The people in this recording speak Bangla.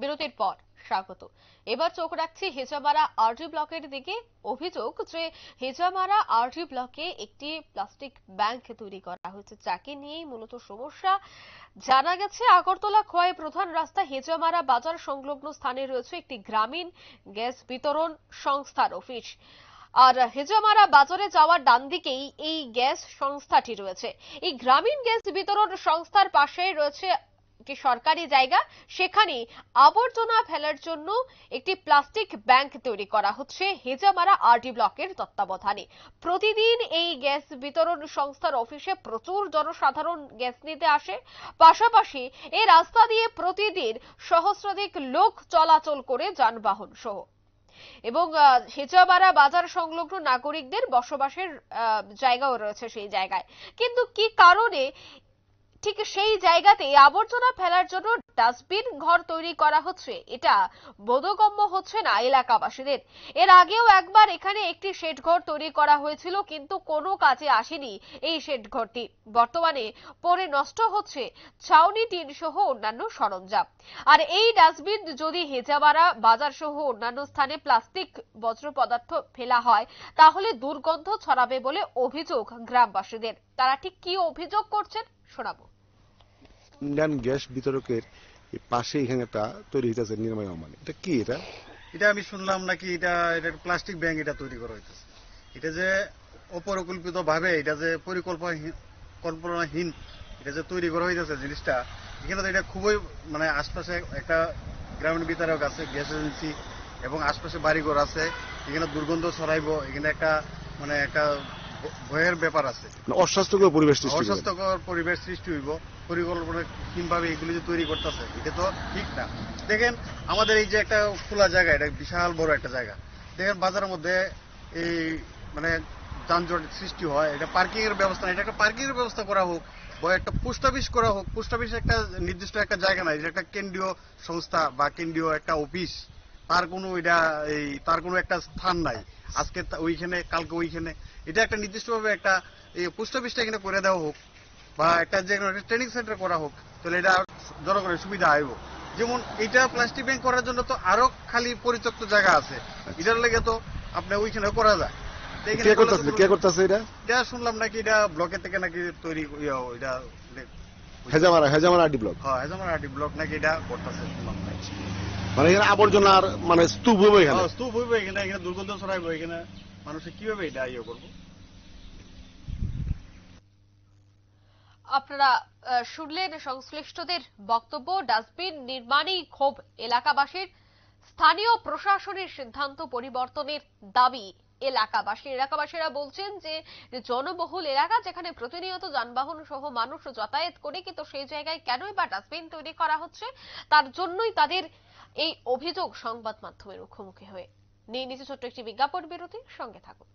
বিরতির পর স্বাগত। এবার চোখ রাখছি হেজামারা আরডি ব্লকের দিকে। অভিযোগ যে হেজামারা আরডি ব্লকে একটি প্লাস্টিক ব্যাংক তৈরি করা হয়েছে, যাকে নিয়েই মূলত সমস্যা। জানা গেছে আগরতলা খোয়াই প্রধান রাস্তা হেজামারা বাজার সংলগ্ন স্থানে রয়েছে একটি গ্রামীণ গ্যাস বিতরণ সংস্থার অফিস। আর হেজামারা বাজারে যাওয়ার ডান দিকেই এই গ্যাস সংস্থাটি রয়েছে। এই গ্রামীণ গ্যাস বিতরণ সংস্থার পাশেই রয়েছে একটি সরকারি জায়গা, সেখানে আবর্জনা ফেলার জন্য একটি প্লাস্টিক ব্যাংক তৈরি করা হচ্ছে হেজামারা আরডি ব্লকের তত্ত্বাবধানে। প্রতিদিন এই গ্যাস বিতরণ সংস্থার অফিসে প্রচুর জনসাধারণ গ্যাস নিতে আসে। পাশাপাশি এই রাস্তা দিয়ে প্রতিদিন সহস্রাধিক লোক চলাচল করে যানবাহন সহ, এবং হেজামারা বাজার সংলগ্ন নাগরিকদের বসবাসের জায়গাও রয়েছে সেই জায়গায়। কিন্তু কি কারণে ঠিক সেই জায়গাতে আবর্জনা ফেলার জন্য ডাস্টবিন ঘর তৈরি করা হচ্ছে, এটা বোধগম্য হচ্ছে না এলাকাবাসীদের। এর আগেও একবার এখানে একটি শেড ঘর তৈরি করা হয়েছিল, কিন্তু কোনো কাজে আসেনি এই শেড ঘরটি। বর্তমানে পরে নষ্ট হচ্ছে ছাউনি টিন সহ অন্যান্য সরঞ্জাম। আর এই ডাস্টবিন যদি হেজামারা বাজার সহ অন্যান্য স্থানে প্লাস্টিক বজ্র পদার্থ ফেলা হয়, তাহলে দুর্গন্ধ ছড়াবে বলে অভিযোগ গ্রামবাসীদের। তারা ঠিক কি অভিযোগ করছেন শোনাবো। ইন্ডিয়ান গ্যাস বিতরকের পাশে এখানে একটা তৈরি হইতেছে নির্মাণ, মানে এটা কি? এটা আমি শুনলাম নাকি এটা প্লাস্টিক ব্যাংক এটা তৈরি করা হইতেছে। এটা যে অপরিকল্পিত ভাবে, এটা যে কল্পনাহীন এটা যে তৈরি করা হইতেছে জিনিসটা, এখানে তো এটা খুবই মানে আশপাশে একটা গ্রামীণ বিতরক আছে, গ্যাস এজেন্সি এবং আশপাশে বাড়িঘর আছে, এখানে দুর্গন্ধ ছড়াইব, এখানে একটা মানে একটা ভয়ের ব্যাপার আছে, অস্বাস্থ্যকর পরিবেশ সৃষ্টি হইব। পরিকল্পনাহীনভাবে এগুলি যে তৈরি করতেছে, এটা তো ঠিক না। দেখেন আমাদের এই যে একটা খোলা জায়গা, এটা বিশাল বড় একটা জায়গা, দেখেন বাজারের মধ্যে এই মানে যানজট সৃষ্টি হয়, এটা পার্কিং এর ব্যবস্থা, এটা একটা পার্কিং এর ব্যবস্থা করা হোক, বা একটা পোস্ট অফিস করা হোক। পোস্ট অফিস একটা নির্দিষ্ট একটা জায়গা নাই, এটা একটা কেন্দ্রীয় সংস্থা বা কেন্দ্রীয় একটা অফিস, তার কোনো একটা স্থান নাই। আজকে ওইখানে, কালকে ওইখানে, এটা একটা নির্দিষ্টভাবে একটা এই পোস্ট অফিসটা এখানে করে দেওয়া হোক, বা একটা যে ট্রেনিং সেন্টার করা হোক, তাহলে এটা জনগণের সুবিধা আইব। যেমন এটা প্লাস্টিক ব্যাংক করার জন্য তো আরো খালি পরিত্যক্ত জায়গা আছে, এটার লেগে তো আপনার ওইখানে করা যায়। এটা শুনলাম নাকি এটা ব্লকের থেকে নাকি তৈরি, এটা হেজামারা আরডি ব্লক, হ্যাঁ হেজামারা আরডি ব্লক নাকি এটা করতেছে শুনলাম। মানে এখানে আবর্জনার মানে স্তূপ হইব, স্তূপ হইব, এখানে দুর্গন্ধ ছড়াইব, এখানে মানুষে কিভাবে এটা করবো। আপনারা শুনলেন সংশ্লিষ্টদের বক্তব্য। ডাস্টবিন নির্মাণেই ক্ষোভ এলাকাবাসীর। স্থানীয় প্রশাসনের সিদ্ধান্ত পরিবর্তনের দাবি এলাকাবাসীরা বলছেন যে জনবহুল এলাকা, যেখানে প্রতিনিয়ত যানবাহন সহ মানুষ যাতায়াত করে, কিন্তু সেই জায়গায় কেনই বা ডাস্টবিন তৈরি করা হচ্ছে, তার জন্যই তাদের এই অভিযোগ সংবাদ মাধ্যমের মুখোমুখি হয়ে। নিয়ে নিচে ছোট্ট একটি বিজ্ঞাপন বিরতি, সঙ্গে থাকুন।